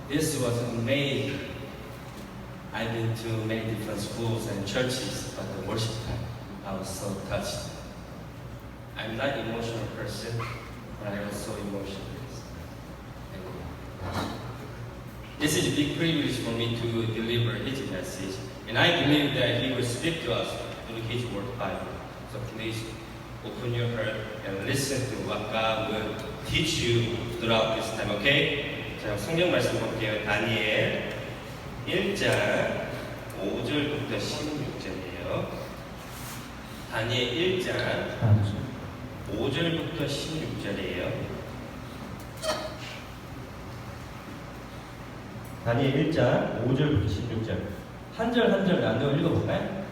This was amazing. I've been to many different schools and churches, but the worship time, I was so touched. I'm not an emotional person, but I was so emotional. This is a big privilege for me to deliver his message, and I believe that he will speak to us through his word Bible. So please open your heart and listen to what God will teach you throughout this time, okay? 자, 성경 말씀 볼게요. 다니엘 1장 5절부터 16절이에요. 다니엘 1장 5절부터 16절이에요. 다니엘 1장 5절부터 16절 한 절 한 절 나누어 읽어볼까요?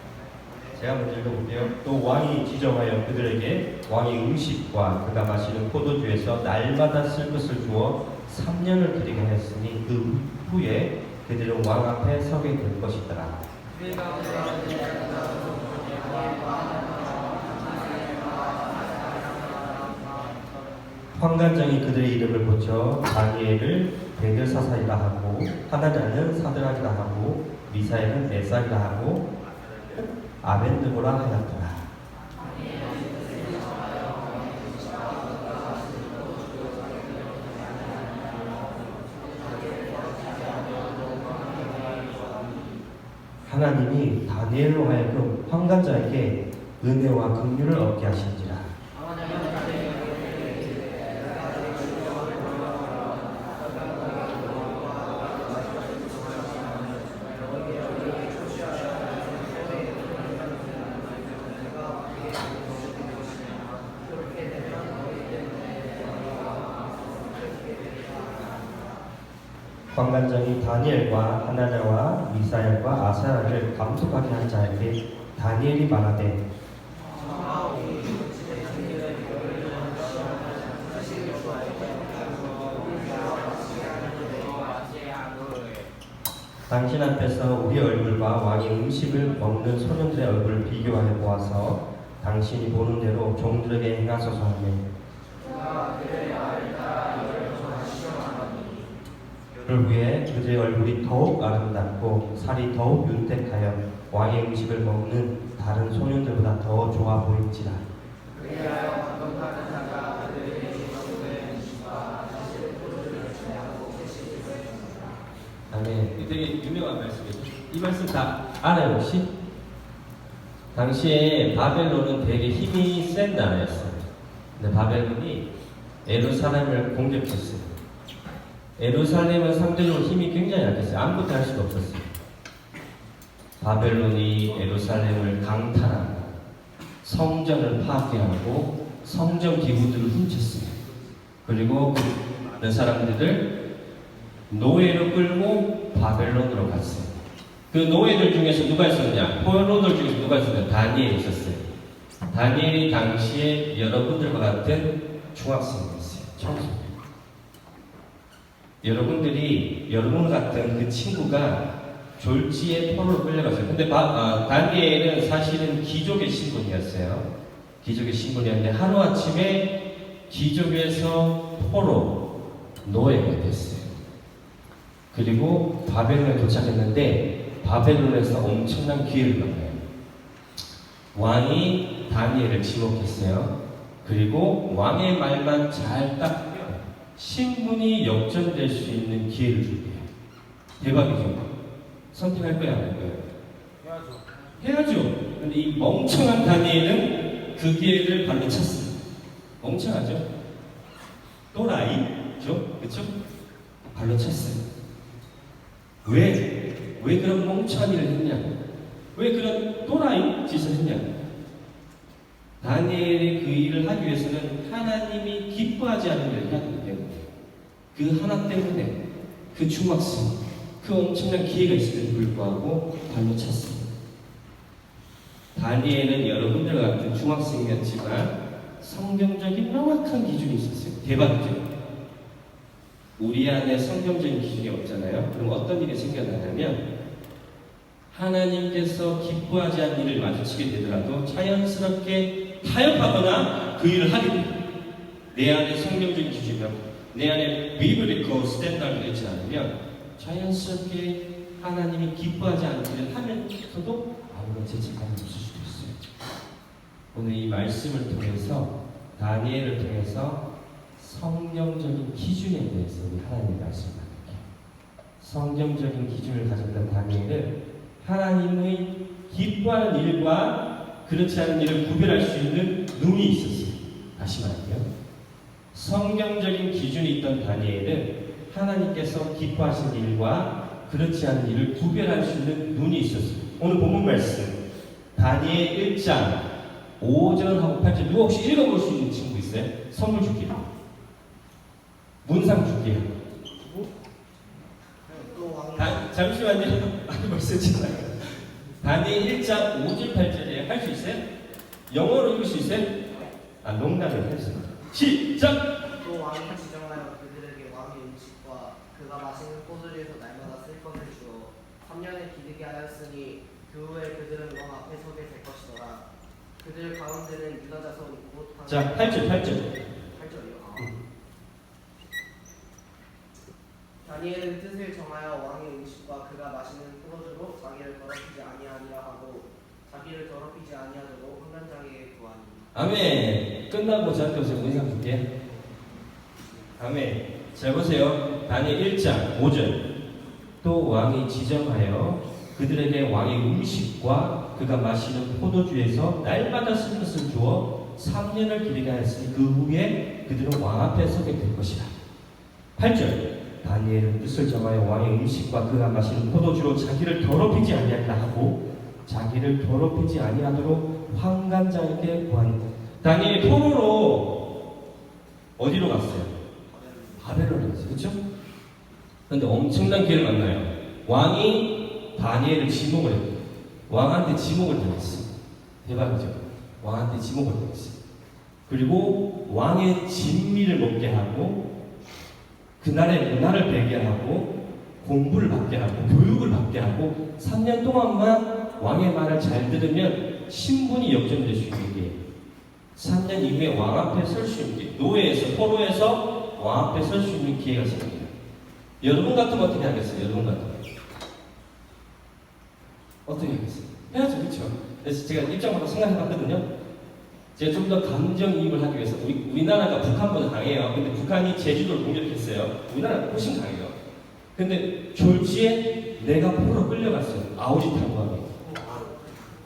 제가 먼저 읽어볼게요. 또 왕이 지정하여 그들에게 왕의 음식과 그가 마시는 포도주에서 날마다 쓸 것을 주어 3년을 드리게 하였으니 그 후에 그들은 왕 앞에 서게 될 것이더라. 환관장이 그들의 이름을 고쳐 다니엘을 베델사사이라 하고 하나냐는 사드락이라 하고 미사엘은 메삭이라 하고 아벤드고라 하였더라. 하나님이 다니엘로 하여금 환관자에게 은혜와 긍휼을 얻게 하신지라. 관관장이 다니엘과 하나냐와 미사엘과 아사야를 감독하게 한 자에게 다니엘이 말하되 당신 앞에서 우리 얼굴과 왕의 음식을 먹는 소년들의 얼굴을 비교하여 보아서 당신이 보는 대로 종들에게 행하소서 하며 그 후에 그들의 얼굴이 더욱 아름답고 살이 더욱 윤택하여 왕의 음식을 먹는 다른 소년들보다 더 좋아 보일지라. 아멘. 되게 유명한 말씀이죠. 이 말씀 다 알아요 혹시? 당시에 바벨론은 되게 힘이 센 나라였어요. 근데 바벨론이 예루살렘을 공격했어요. 예루살렘은 상대적으로 힘이 굉장히 약했어요. 아무것도 할 수가 없었어요. 바벨론이 예루살렘을 강탈하고 성전을 파괴하고 성전 기구들을 훔쳤어요. 그리고 그 사람들을 노예로 끌고 바벨론으로 갔어요. 그 노예들 중에서 누가 있었냐? 포로들 중에서 누가 있었냐? 다니엘이 있었어요. 다니엘이 당시에 여러분들과 같은 중학생이었어요. 청소년. 여러분들이 여러분 같은 그 친구가 졸지에 포로로 끌려갔어요. 근데 다니엘은 사실은 귀족의 신분이었어요. 귀족의 신분이었는데 하루아침에 귀족에서 포로 노예가 됐어요. 그리고 바벨론에 도착했는데 바벨론에서 엄청난 기회를 만나요. 왕이 다니엘을 지목했어요. 그리고 왕의 말만 잘 딱 신분이 역전될 수 있는 기회를 줄게요. 대박이죠? 선택할 거야, 안 할 거야? 해야죠. 근데 이 멍청한 다니엘은 그 기회를 발로 찼어요. 멍청하죠? 또라이죠? 그쵸? 발로 찼어요. 왜 그런 멍청한 일을 했냐? 왜 그런 또라이 짓을 했냐? 다니엘이 그 일을 하기 위해서는 하나님이 기뻐하지 않는 일을 해야 되기 때문에 그 하나 때문에 그 중학생 그 엄청난 기회가 있음에도 불구하고 발로 찼습니다. 다니엘은 여러분들 같은 중학생이었지만 성경적인 명확한 기준이 있었어요. 대박이죠. 우리 안에 성경적인 기준이 없잖아요. 그럼 어떤 일이 생겨나냐면 하나님께서 기뻐하지 않는 일을 마주치게 되더라도 자연스럽게 타협하거나 그 일을 하게 됩니다. 내 안에 성경적인 기준이며 내 안에 비블리컬 스탠다드가 있지 않으면 자연스럽게 하나님이 기뻐하지 않기를 하면서도 아무런 죄책감이 없을 수도 있어요. 오늘 이 말씀을 통해서 다니엘을 통해서 성경적인 기준에 대해서 우리 하나님의 말씀을 나눌게요. 성경적인 기준을 가졌던 다니엘은 하나님의 기뻐하는 일과 그렇지 않은 일을 구별할 수 있는 눈이 있었어요. 다시 말할게요. 성경적인 기준이 있던 다니엘은 하나님께서 기뻐하신 일과 그렇지 않은 일을 구별할 수 있는 눈이 있었어요. 오늘 본문 말씀 다니엘 1장 5절하고 8절 누가 혹시 읽어볼 수 있는 친구 있어요? 선물 줄게요. 문상 줄게요. 잠시만요. 아니 벌써 지나요. 다니엘 1장 5절 8절에 할 수 있어요? 영어로 읽을 수 있어요? 아 농담을 했어요. 시작! 또 왕이 지정하여 그들에게 왕의 음식과 그가 마시는 포도주에서 날마다 쓸 것을 주어 3년을 기르게 하였으니 그 후에 그들은 왕 앞에 서게 될 것이더라. 그들 가운데는 유다 자손 곧 자 8절 8절이요. 다니엘은 뜻을 정하여 왕의 음식과 그가 마시는 포도주로 자기를 더럽히지 아니하니라 하고 자기를 더럽히지 아니하도록 환관장에게 구하니. 아멘. 끝나고 저한테 오세요. 문상 줄게. 아멘. 잘 보세요. 다니엘 1장 5절. 또 왕이 지정하여 그들에게 왕의 음식과 그가 마시는 포도주에서 날마다 쓸 것을 주어 3년을 기르게 하였으니 그 후에 그들은 왕 앞에 서게 될 것이라. 8절. 다니엘은 뜻을 정하여 왕의 음식과 그가 마시는 포도주로 자기를 더럽히지 아니하리라 하고 자기를 더럽히지 아니하도록 환관장에게 구하니. 다니엘이 포로로 어디로 갔어요? 바벨론에 갔어요. 그렇죠? 그런데 엄청난 기회를 만나요. 왕이 다니엘을 지목을 했고 왕한테 지목을 당했어요. 대박이죠? 왕한테 지목을 당했어요. 그리고 왕의 진미를 먹게 하고 그날의 문화를 배게 하고 공부를 받게 하고 교육을 받게 하고 3년 동안만 왕의 말을 잘 들으면 신분이 역전될 수 있는 게 3년 이후에 왕 앞에 설 수 있는 게 노예에서 포로에서 왕 앞에 설 수 있는 기회가 생깁니다. 여러분 같으면 어떻게 하겠어요? 여러분 같으면 어떻게 하겠어요? 해야죠. 그렇죠? 그래서 제가 입장부터 생각해봤거든요. 제가 좀 더 감정이입을 하기 위해서 우리나라가 북한보다 강해요. 근데 북한이 제주도를 공격했어요. 우리나라가 훨씬 강해요. 근데 졸지에 내가 포로로 끌려갔어요. 아우지 탄광에.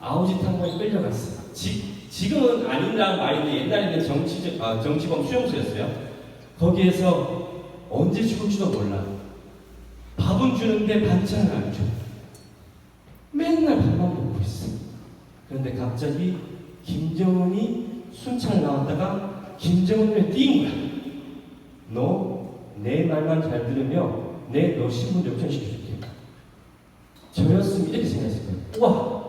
아우지 탄광에 끌려갔어요. 지금은 아닌다는 말인데 옛날에는 정치범 수용소였어요. 거기에서 언제 죽을지도 몰라. 밥은 주는데 반찬을 안 줘. 맨날 밥만 먹고 있어. 그런데 갑자기 김정은이 순찰 나왔다가 김정은 눈에 띄인 거야. 너 내 말만 잘 들으면 너 신분 역전시켜줄게. 저였으면 이렇게 생각했을 거예요. 우와,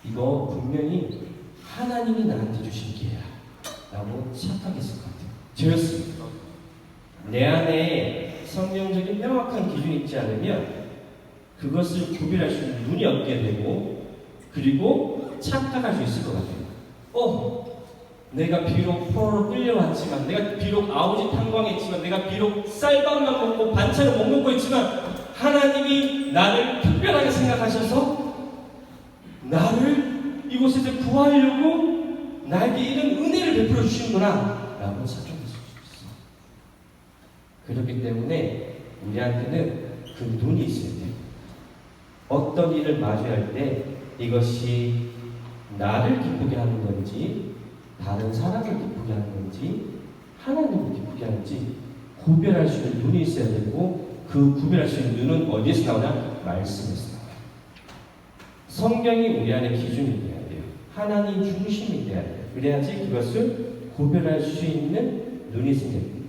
이거 분명히 하나님이 나한테 주신 기회야 라고 착각했을 것 같아요. 저였습니다. 내 안에 성경적인 명확한 기준이 있지 않으면 그것을 구별할 수 있는 눈이 없게 되고 그리고 착각할 수 있을 것 같아요. 내가 비록 포로로 끌려왔지만 내가 비록 아우지 탄광했지만 내가 비록 쌀밥만 먹고 반찬을 못 먹고 있지만 하나님이 나를 특별하게 생각하셔서 나를 이곳에서 구하려고 나에게 이런 은혜를 베풀어 주시는구나 라고 착각했을 수 있어. 그렇기 때문에 우리한테는 그 눈이 있어야 돼요. 어떤 일을 마주할 때 이것이 나를 기쁘게 하는 건지 다른 사람을 기쁘게 하는 건지 하나님을 기쁘게 하는지 구별할 수 있는 눈이 있어야 되고 그 구별할 수 있는 눈은 어디에서 나오냐? 말씀에서 나와요. 성경이 우리 안에 기준이 돼야 돼요. 하나님 중심이 돼야 돼요. 그래야지 그것을 구별할 수 있는 눈이 생깁니다.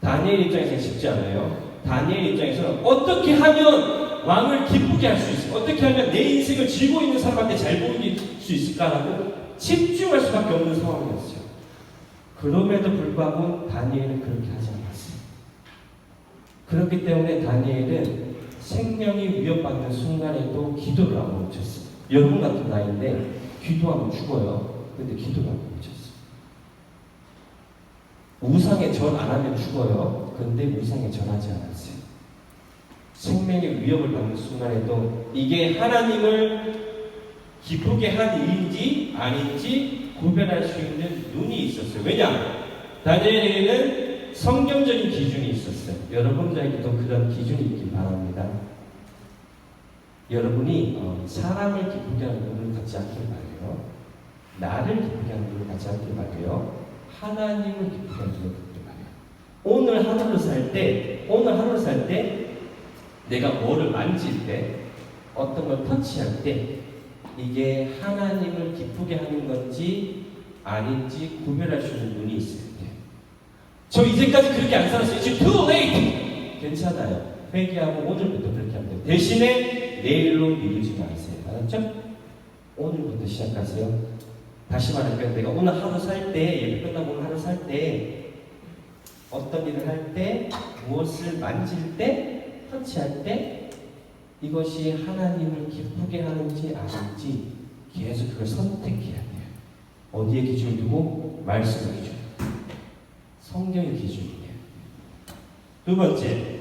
다니엘 입장에서는 쉽지 않아요. 다니엘 입장에서는 어떻게 하면 왕을 기쁘게 할 수 있을까? 어떻게 하면 내 인생을 즐거워 있는 사람한테 잘 보일 수 있을까라고 집중할 수밖에 없는 상황이었어요. 그럼에도 불구하고 다니엘은 그렇게 하지 않았어요. 그렇기 때문에 다니엘은 생명이 위협받는 순간에도 기도를 안 멈췄어요. 여러분 같은 나이인데 기도하면 죽어요. 근데 기도를 안 멈췄어요. 우상에 절 안 하면 죽어요. 근데 우상에 절하지 않았어요. 생명의 위협을 받는 순간에도 이게 하나님을 기쁘게 한 일인지 아닌지 구별할 수 있는 눈이 있었어요. 왜냐? 다니엘에게는 성경적인 기준이 있었어요. 여러분들에게도 그런 기준이 있길 바랍니다. 여러분이 사람을 기쁘게 하는 눈을 갖지 않길 바라요. 나를 기쁘게 하는 눈을 갖지 않길 바라요. 하나님을 기쁘게 하는 눈을 갖길 바라요. 오늘 하루를 살 때 내가 뭐를 만질 때, 어떤 걸 터치할 때 이게 하나님을 기쁘게 하는 건지 아닌지 구별할 수 있는 눈이 있어야 돼요. 저 이제까지 그렇게 안 살았어요. It's too late! 괜찮아요. 회개하고 오늘부터 그렇게 하면 돼요. 대신에 내일로 미루지 마세요. 알았죠? 오늘부터 시작하세요. 다시 말하면 내가 오늘 하루 살 때, 예배 끝나고 오늘 하루 살 때 어떤 일을 할 때, 무엇을 만질 때, 터치할 때 이것이 하나님을 기쁘게 하는지 아닌지 계속 그걸 선택해야 돼요. 어디에 기준을 두고? 말씀의 기준. 성경의 기준이에요. 두 번째,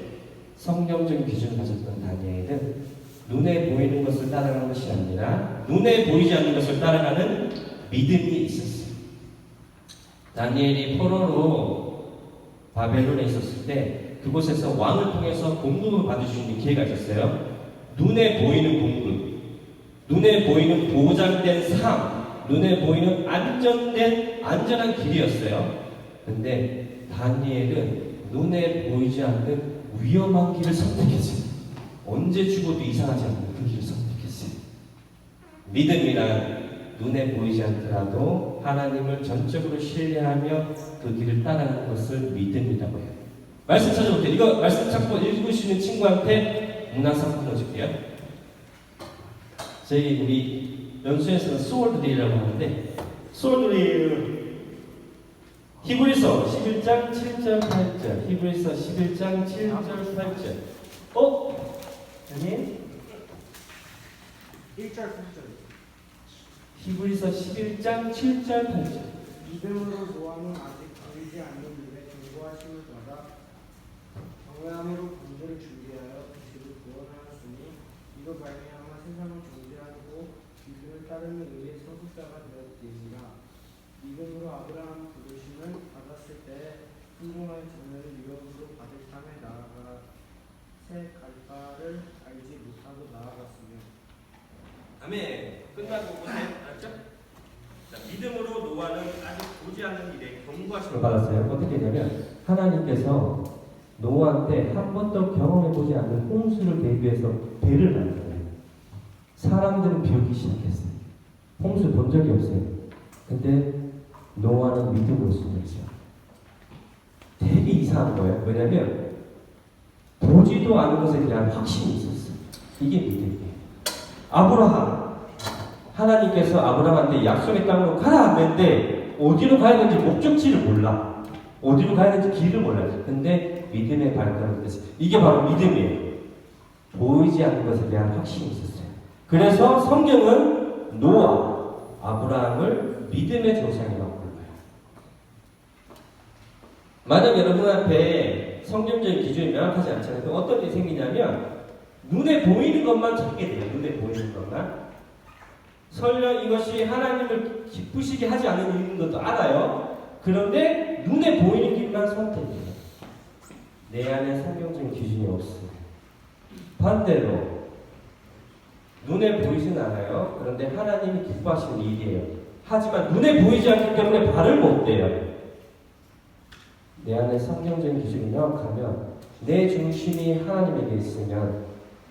성경적인 기준을 가졌던 다니엘은 눈에 보이는 것을 따라가는 것이 아니라 눈에 보이지 않는 것을 따라가는 믿음이 있었어요. 다니엘이 포로로 바벨론에 있었을 때 그곳에서 왕을 통해서 공급을 받을 수 있는 기회가 있었어요. 눈에 보이는 공급, 눈에 보이는 보장된 삶, 눈에 보이는 안전한 길이었어요. 근데 다니엘은 눈에 보이지 않는 위험한 길을 선택했어요. 언제 죽어도 이상하지 않는 그 길을 선택했어요. 믿음이란 눈에 보이지 않더라도 하나님을 전적으로 신뢰하며 그 길을 따라가는 것을 믿음이라고 해요. 말씀 찾아볼게요. 이거 말씀 찾고 읽으시는 친구한테 문화상 끊어줄게요. 우리 연수에서는 소울드데이라고 하는데, 소울드데이는 히브리서 11장 7절 8절, 히브리서 11장 7절 8절. 아니? 1절 8절. 히브리서 11장 7절 8절. 믿음으로 노아는 아직 보이지 않는 일에 경고하심을 받아 경외함으로 구주를 준비하여 그들을 구원하였으니 이로 말미암아 세상을 정죄하고 믿음을 따르는 의의 소속자가 되었으니라. 믿음으로 아브라함 부르심을 받았을 때 순종하여 자녀를 유업으로 받을 땅에 나아가 새 갈바를 알지 못하고 나아갔으며. 아멘. 끝나고 보세요. 알았죠? 자, 믿음으로 노아는 아직 보지 않는 일에 경고하심을 받았어요. 어떻게 되냐면 하나님께서 노아한테 한 번도 경험해보지 않는 홍수를 대비해서 배를 만들어요. 사람들은 비오기 시작했어요. 홍수 본 적이 없어요. 근데 노아는 믿음으로 순종했어요. 되게 이상한 거예요. 왜냐면 보지도 않은 것에 대한 확신이 있었어요. 이게 믿음이에요. 아브라함, 하나님께서 아브라함한테 약속의 땅으로 가라 했는데 어디로 가야 되는지 목적지를 몰라. 어디로 가야 되는지 길을 몰라. 근데 믿음의 발걸음을 했어요. 이게 바로 믿음이에요. 보이지 않는 것에 대한 확신이 있었어요. 그래서 성경은 노아, 아브라함을 믿음의 조상이라고 불러요. 만약 여러분 앞에 성경적인 기준이 명확하지 않잖아요. 어떤 일이 생기냐면 눈에 보이는 것만 찾게 돼요. 눈에 보이는 것만. 설령 이것이 하나님을 기쁘시게 하지 않는 것도 알아요. 그런데 눈에 보이는 길만 선택해요. 내 안에 성경적인 기준이 없어요. 반대로 눈에 보이진 않아요. 그런데 하나님이 기뻐하시는 일이에요. 하지만 눈에 보이지 않기 때문에 발을 못 대요. 내 안에 성경적인 기준이 명확하면 내 중심이 하나님에게 있으면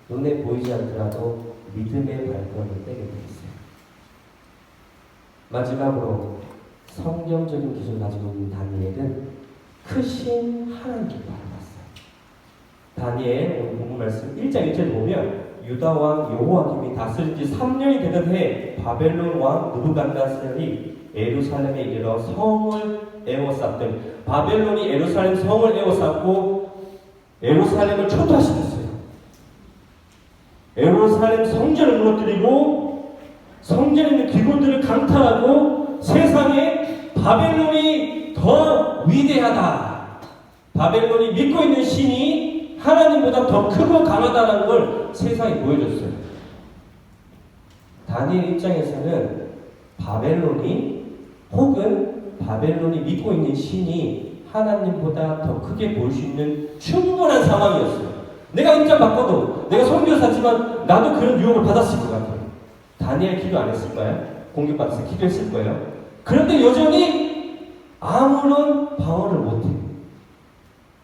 눈에 보이지 않더라도 믿음의 발걸음을 떼게 되겠어요. 마지막으로 성경적인 기준을 가지고 있는 다니엘은 크신 하나님께 바라봤어요. 다니엘 오늘 본문 말씀 1장 1절을 보면 유다 왕 여호와김이 다스린 지 3년이 되던 해 바벨론 왕 느부갓네살이 예루살렘에 이르러 성을 에워쌌더니 바벨론이 예루살렘 성을 에워쌌고 예루살렘을 초토화시켰어요. 예루살렘 성전을 무너뜨리고 성전에 있는 기구들을 강탈하고 세상에 바벨론이 더 위대하다. 바벨론이 믿고 있는 신이 하나님보다 더 크고 강하다는 걸 세상에 보여줬어요. 다니엘 입장에서는 바벨론이 혹은 바벨론이 믿고 있는 신이 하나님보다 더 크게 볼 수 있는 충분한 상황이었어요. 내가 입장 바꿔도 내가 선교사지만 나도 그런 유혹을 받았을 것 같아요. 다니엘 기도 안 했을 거예요. 공격받아서 기도했을 거예요. 그런데 여전히 아무런 방어를 못해.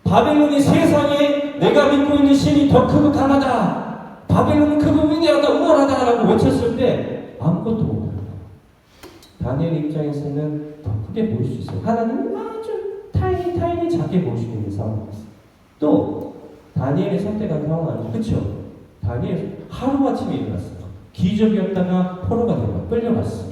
바벨론이 세상에 내가 믿고 있는 신이 더 크고 강하다. 바벨론은 크고 위대하다, 우월하다라고 외쳤을 때 아무것도 못해요. 다니엘 입장에서는 더 크게 보일 수 있어요. 하나님은 아주 타이니 작게 볼 수 있는 상황이었어요. 또 다니엘이 선택한 상황은 아니죠. 그렇죠? 다니엘 하루아침에 일어났어요. 기적이었다가 포로가 되고 끌려갔어요.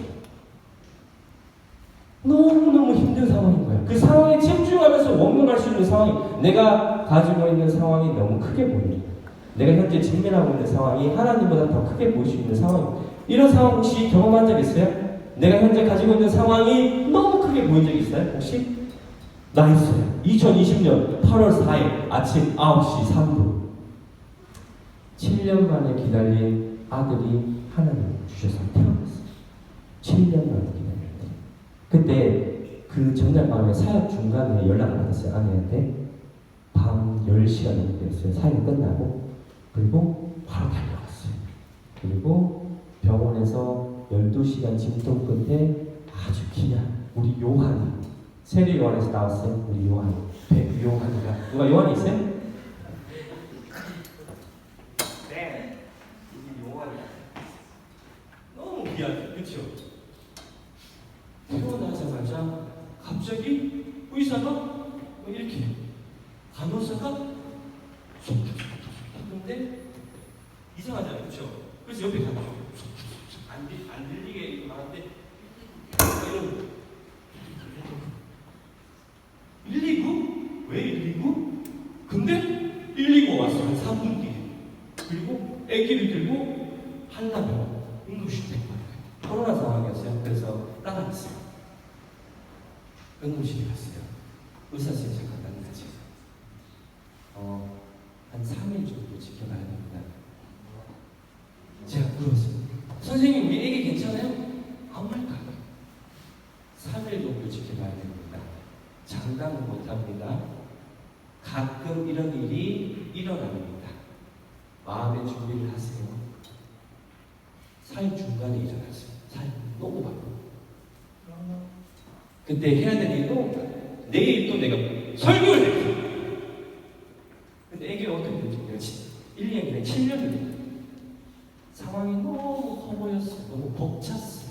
너무너무 힘든 상황인 거예요. 그 상황에 집중하면서 원망할 수 있는 상황이, 내가 가지고 있는 상황이 너무 크게 보입니다. 내가 현재 직면하고 있는 상황이 하나님보다 더 크게 보일 수 있는 상황입니다. 이런 상황 혹시 경험한 적 있어요? 내가 현재 가지고 있는 상황이 너무 크게 보인 적 있어요? 혹시? 나 있어요. 2020년 8월 4일 아침 9시 3분 7년 만에 기다린 아들이 하나님 주셔서 태어났어요. 7년 만에 기다렸는데 그때 그 전날 밤에 사역 중간에 연락을 받았어요. 아내한테. 밤 10시가 넘게 됐어요. 사역 끝나고. 그리고 바로 달려갔어요. 그리고 병원에서 12시간 진통 끝에 아주 귀한 우리 요한이, 세례 요한에서 나왔어요. 우리 요한, 요한이가. 누가 요한이 있어요? 네, 우리 요한이야. 너무 귀하죠, 그렇죠? 태어나자마자 갑자기 의사가 이렇게, 간호사가 했는데 이상하잖아요, 그렇죠? 그래서 옆에 가죠. 안 들리게 말하는데 이런 119? 왜 119? 근데 119 왔어요. 한 3분 뒤에. 그리고 아기를 들고 한라병원 응급실 데리고 가요. 코로나 상황이었어요. 그래서 따라갔어요. 응급실에 갔어요. 의사 선생님 잠깐 같이 한 3일 정도 지켜봐야 됩니다. 제가 물었어요. 선생님, 우리 애기 괜찮아요? 아무 말도 안 해요. 3일 정도 지켜봐야 됩니다. 장담은 못합니다. 가끔 이런 일이 일어납니다. 마음의 준비를 하세요. 사역 중간에 일어났어요. 사역 너무 바쁘고. 그때 해야 될 일도 내일 또 내가 설교를 했어요. 근데 애기가 어떻게 될지 내가 1년이 7년이 됐어요. 상황이 너무 커 보였어요. 너무 벅찼어요.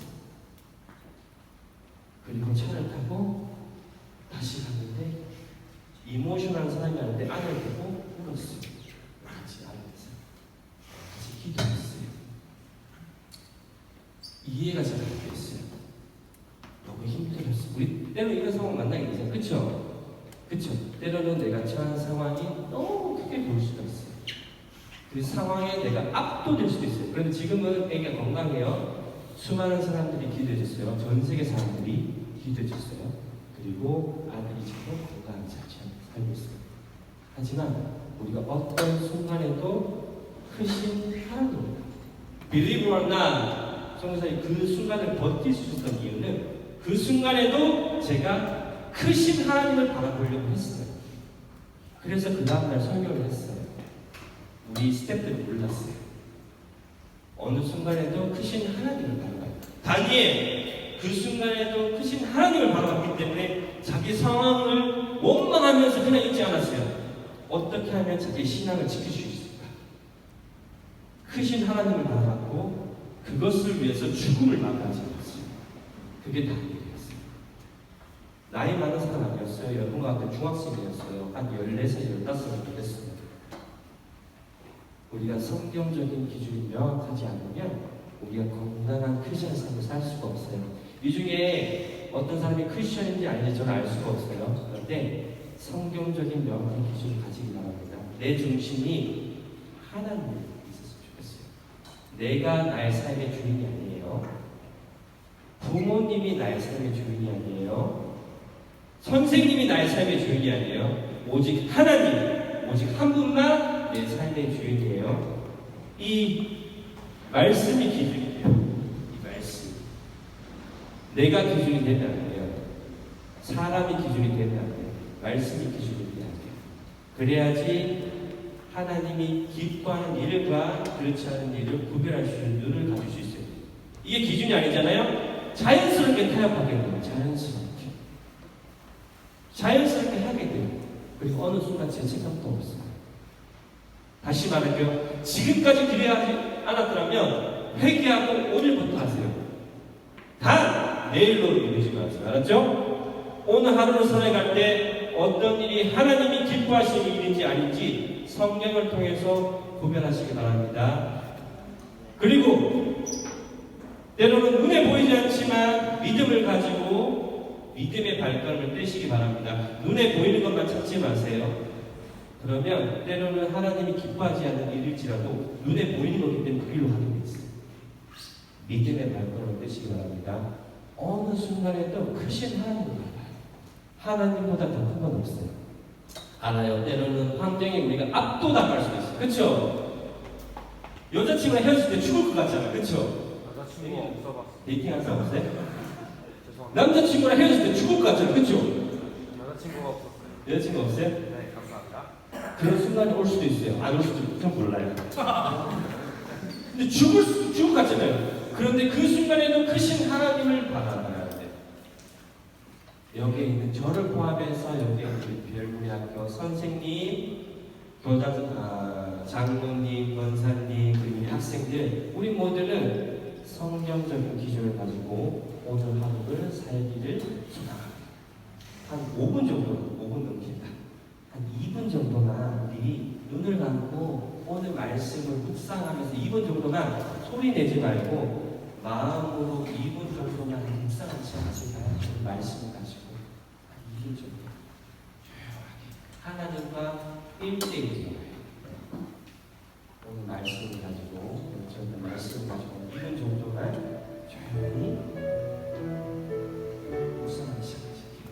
그리고 차를 타고 다시 갔는데 이모셔널한 사람이 아닌데 아내를 보고 울었어요. 같이 앉아서 같이 기도했어요. 이해가 잘 안 됐어요. 너무 힘들었어요. 우리 때로 이런 상황 만나게 되잖아요. 그쵸? 그쵸? 때로는 내가 처한 상황이 너무 크게 보일 수가 있어요. 그 상황에 내가 압도될 수도 있어요. 그런데 지금은 애기가 건강해요. 수많은 사람들이 기도해줬어요. 전 세계 사람들이 기도해줬어요. 그리고 아들이 지금 건강하게 잘 살고 있어요. 하지만 우리가 어떤 순간에도 크신 하나님입니다. Believe or not, 성도사님 그 순간을 버틸 수 있었던 이유는 그 순간에도 제가 크신 하나님을 바라보려고 했어요. 그래서 그 다음날 설교를 했어요. 우리 스태프들은 몰랐어요. 어느 순간에도 크신 하나님을 바라봐요. 다니엘 그 순간에도 크신 하나님을 바라봤기 때문에 자기 상황을 원망하면서 그냥 있지 않았어요. 어떻게 하면 자기 신앙을 지킬 수 있을까? 크신 하나님을 바라봤고 그것을 위해서 죽음을 맞이하지 않았어요. 그게 다니엘이었어요. 나이 많은 사람 아니었어요. 여동생한테 중학생이었어요. 한 14살, 15살 됐어요. 우리가 성경적인 기준이 명확하지 않으면 우리가 건강한 크리스천 삶을 살 수가 없어요. 이 중에 어떤 사람이 크리스천인지 아닌지 저는 알 수가 없어요. 그런데 성경적인 명확한 기준을 가지기 바랍니다. 내 중심이 하나님이 있었으면 좋겠어요. 내가 나의 삶의 주인이 아니에요. 부모님이 나의 삶의 주인이 아니에요. 선생님이 나의 삶의 주인이 아니에요. 오직 하나님, 오직 한 분만 내가 내 삶의 주인이에요. 이 말씀이 기준이 돼요. 이 말씀. 내가 기준이 되면 안 돼요. 사람이 기준이 되면 안 돼요. 말씀이 기준이 돼야 돼요. 그래야지 하나님이 기뻐하는 일과 그렇지 않은 일을 구별할 수 있는 눈을 가질 수 있어요. 이게 기준이 아니잖아요. 자연스럽게 타협하게 돼요. 자연스럽게 하게 돼요. 그리고 어느 순간 죄책감도 없어요. 다시 말할게요. 지금까지 기대하지 않았더라면 회개하고 오늘부터 하세요. 단 내일로 미루지 마세요. 알았죠? 오늘 하루를 살아갈 때 어떤 일이 하나님이 기뻐하시는 일인지 아닌지 성령을 통해서 구별하시기 바랍니다. 그리고 때로는 눈에 보이지 않지만 믿음을 가지고 믿음의 발걸음을 떼시기 바랍니다. 눈에 보이는 것만 찾지 마세요. 그러면 때로는 하나님이 기뻐하지 않는 일일지라도 눈에 보이는 거기 때문에 그 일로 하는 게 있어요. 믿음의 발걸음을 떼시기 바랍니다. 어느 순간에도 크신 하나님을 알아요. 하나님보다 더 큰 건 없어요. 알아요. 때로는 환경에 우리가 압도당할 수도 있어요. 그렇죠? 여자친구랑 헤어질 때 죽을 것 같잖아요. 그렇죠? 여자친구가 없어봤어. 데이팅한 사람 없어요? 죄송합니다. 남자친구랑 헤어질 때 죽을 것 같잖아요. 그렇죠? 여자친구가 없었어요. 여자친구 없어요? 네, 감사합니다. 그런 순간이 올 수도 있어요. 안 올 수도 있고 전 몰라요. 근데 죽을 것 같잖아요. 그런데 그 순간에도 크신 하나님을 바라봐야 돼요. 여기에 있는 저를 포함해서 여기에 있는 별구리 학교 선생님, 장로님, 권사님, 그리고 학생들, 우리 모두는 성경적인 기준을 가지고 오늘 하루를 살기를 소망합니다. 한 5분 정도, 5분 넘긴다. 한 2분 정도만 우리 눈을 감고 오늘 말씀을 묵상하면서 2분 정도만 소리 내지 말고 마음으로 2분 정도만 묵상한 시간 가질까요? 말씀을 가지고 한 2분 정도 조용하게 하나님과 1대1 오늘 말씀을 가지고 저는 말씀을 가지고 2분 정도만 조용히 묵상하는 시간 가질게요.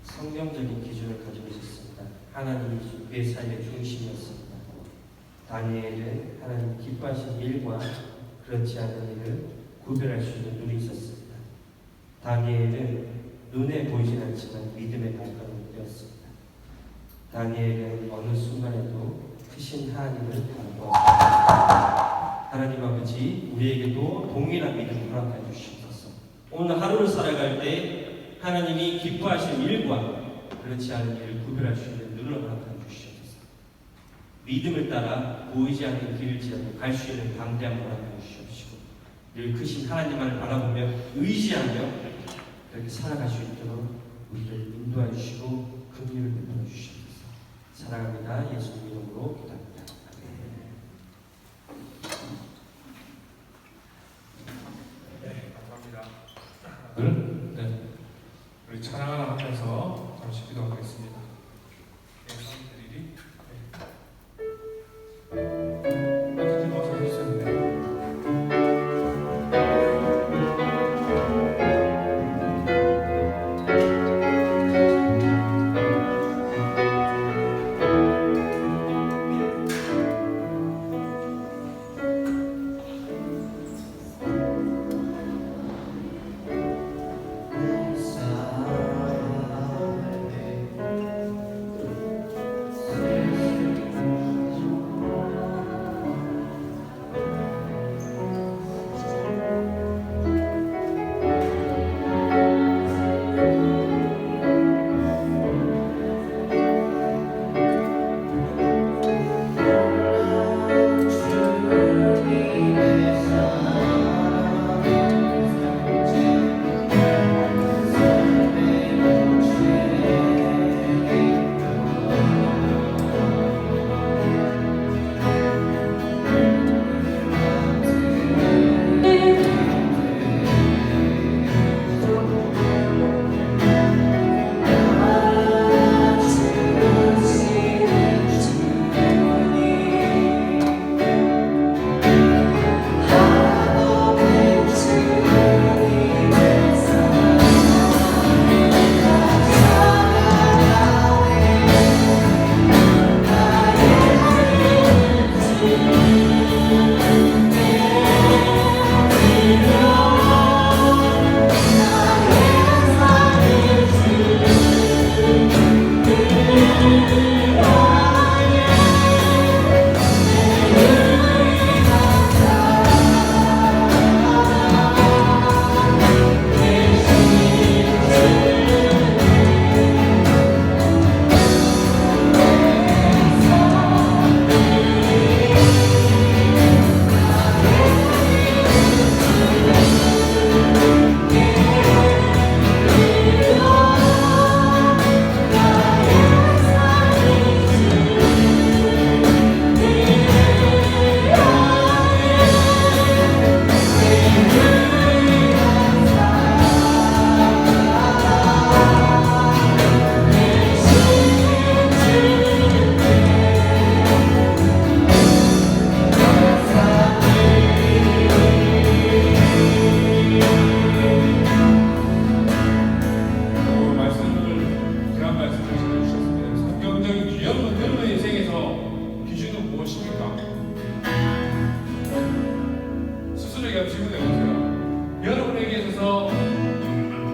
성경적인 기준을 가지고 있었습니다. 하나님이 그의 삶의 중심이었습니다. 다니엘은 하나님 기뻐하신 일과 그렇지 않은 일을 구별할 수 있는 눈이 있었습니다. 다니엘은 눈에 보이진 않지만 믿음의 발걸음을 떼었습니다. 다니엘은 어느 순간에도 크신 하나님을 바라보았습니다. 하나님 아버지, 우리에게도 동일한 믿음을 허락해 주시옵소서. 오늘 하루를 살아갈 때 하나님이 기뻐하시는 일과 그렇지 않은 일을 구별할 수 있는 눈을 허락해 주시옵소서. 믿음을 따라 보이지 않는 길을 갈 수 있는 담대함을 허락해 주시옵시고 늘 크신 하나님만을 바라보며 의지하며 그렇게 살아갈 수 있도록 우리를 인도해 주시고 긍휼을 베풀어 주시옵소서. 사랑합니다. 예수님 이름으로 기도합니다. 네. 우리 찬양을 하면서 잠시 기도하겠습니다. 어떻게 나와서 해주셨는데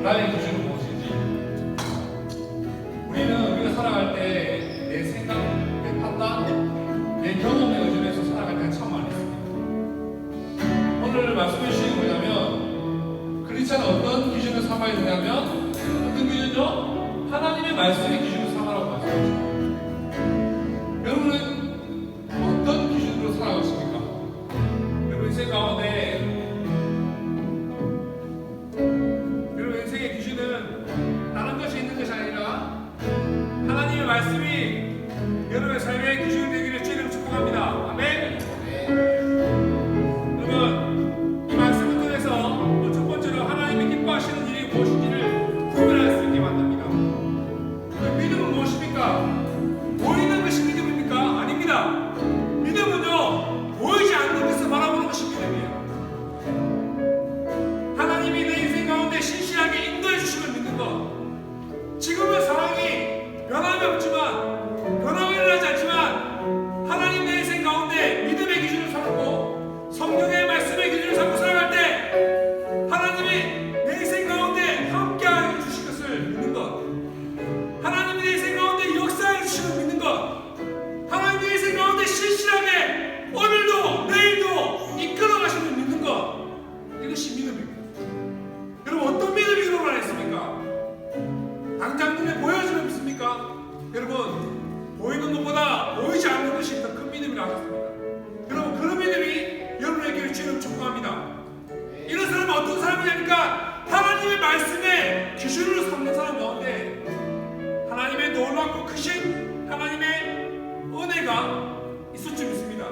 나의 기준은 무엇인지. 우리가 살아갈 때 내 생각, 내 판단, 내 경험에 의존해서 살아갈 때가 참 많이 있습니다. 오늘 말씀해 주신 게 뭐냐면 크리스찬은 어떤 기준을 삼아야 되냐면 어떤 기준이죠? 하나님의 말씀의 기준을 삼아라고 말씀하십니다. 여러분은 어떤 기준으로 살아가고 있습니까? 여러분 인생 가운데 여러분 인생의 기준은 다른 것이 있는 것이 아니라 하나님의 말씀이 여러분의 삶의 기준이 되기를 주님으로 축복합니다. 아멘. 여러분 이 말씀을 통해서 첫 번째로 하나님이 기뻐하시는 일이 무엇인지를 구별할 수 있게 만듭니다. 믿음은 무엇입니까? 보이는 것이 믿음입니까? 아닙니다. 믿음은요 보이지 않는 것을 바라보는 것이 믿음이에요. 하나님이 내 인생 가운데 신실하게 인도해 주심을 믿는 것. 지금은 상황이 변함이 없지만 변화가 일어나지 않지만 하나님 내 인생 가운데 믿음의 기준을 삼고 성령의 말씀의 기준을 삼고 살아갈 때 하나님이 내 인생 가운데 함께하여 주실 것을 믿는 것. 하나님이 내 인생 가운데 역사해 주심을 믿는 것. 하나님 내 인생 가운데 신실하게 오늘도 내일도 이끌어 가심을 믿는 것. 이것이 믿음입니다. 여러분 어떤 믿음이 여러분 안에 있습니까? 당장 눈에 보여지는 믿습니까? 여러분 보이는 것보다 보이지 않는 것이 더 큰 믿음이라 하셨습니다. 여러분 그런 믿음이 여러분에게 주님 축복합니다. 이런 사람은 어떤 사람이냐니까 하나님의 말씀에 기준으로 삼는 사람 가운데 하나님의 놀랍고 크신 하나님의 은혜가 있을 줄 믿습니다.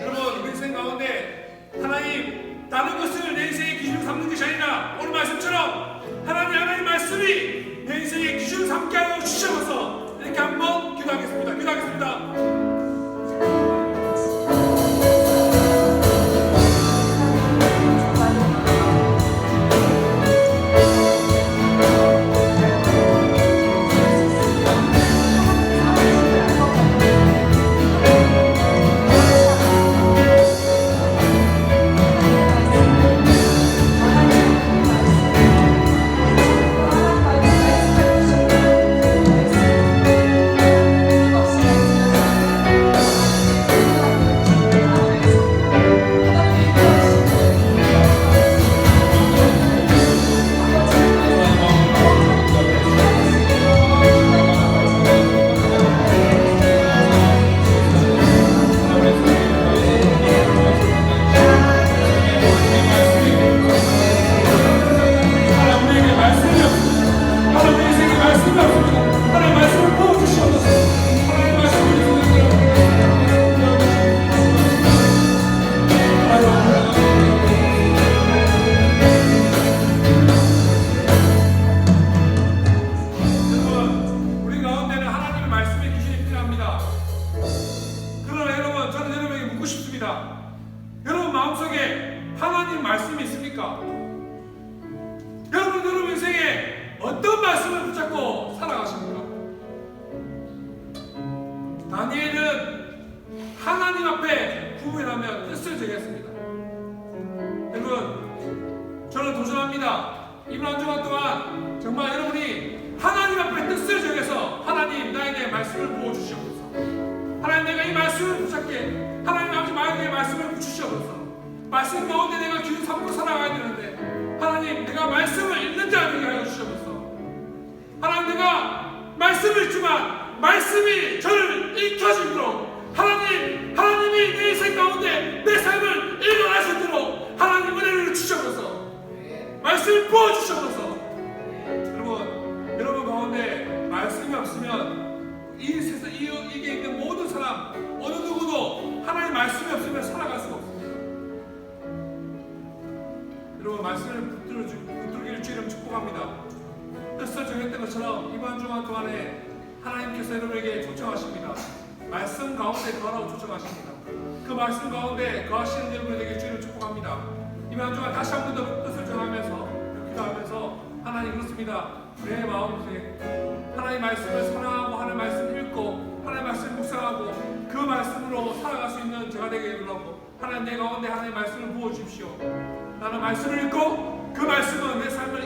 여러분 우리 인생 가운데 하나님 다른 것을 내 인생의 기준으로 삼는 것이 아니라 오늘 말씀처럼 하나님 말씀이 내 인생의 기준을 삼게 하여 주셔서 이렇게 한번 기도하겠습니다. 기도하겠습니다. 여러분 마음속에 하나님 말씀이 있습니까? 여러분 인생에 어떤 말씀을 붙잡고 살아가십니까? 다니엘은 하나님 앞에 구별하며 뜻을 정했습니다. 여러분 저는 도전합니다. 이번 한 주간 동안 정말 여러분이 하나님 앞에 뜻을 정해서 하나님 나에게 말씀을 부어주시옵소서. 하나님 내가 이 말씀을 붙잡게 하나님 아버지 나에게 말씀을 붙이시옵소서. 말씀 가운데 내가 기준 삼고 살아가야 되는데 하나님 내가 말씀을 읽는 자 되게 하여 주시옵소서. 하나님 내가 말씀을 읽지만 말씀이 저를 읽혀지도록 하나님이 내 인생 가운데 내 삶을 일어나시도록 하나님 은혜를 주시옵소서. 말씀을 부어주시옵소서. 여러분 가운데 말씀이 없으면 이 세상 이게 있는 모든 사람 어느 누구도 하나님 말씀이 없으면 살아갈 수가 없습니다. 여러분 말씀을 붙들기를 주님 축복합니다. 뜻을 정했던 것처럼 이번 주간 동안에 하나님께서 여러분에게 초청하십니다. 말씀 가운데 거하라고 초청하십니다. 그 말씀 가운데 거하시는 여러분에게 주님 축복합니다. 이번 주간 다시 한 번 더 뜻을 정하면서 기도하면서 하나님 그렇습니다. 내 마음속에 하나님 말씀을 사랑하고 하나님 말씀을 읽고 하나님 말씀을 묵상하고 그 말씀으로 살아갈 수 있는 제가 되게 해달라고 하나님 내 가운데 하나님 말씀을 부어주십시오. 나는 말씀을 읽고 그 말씀은 내 삶을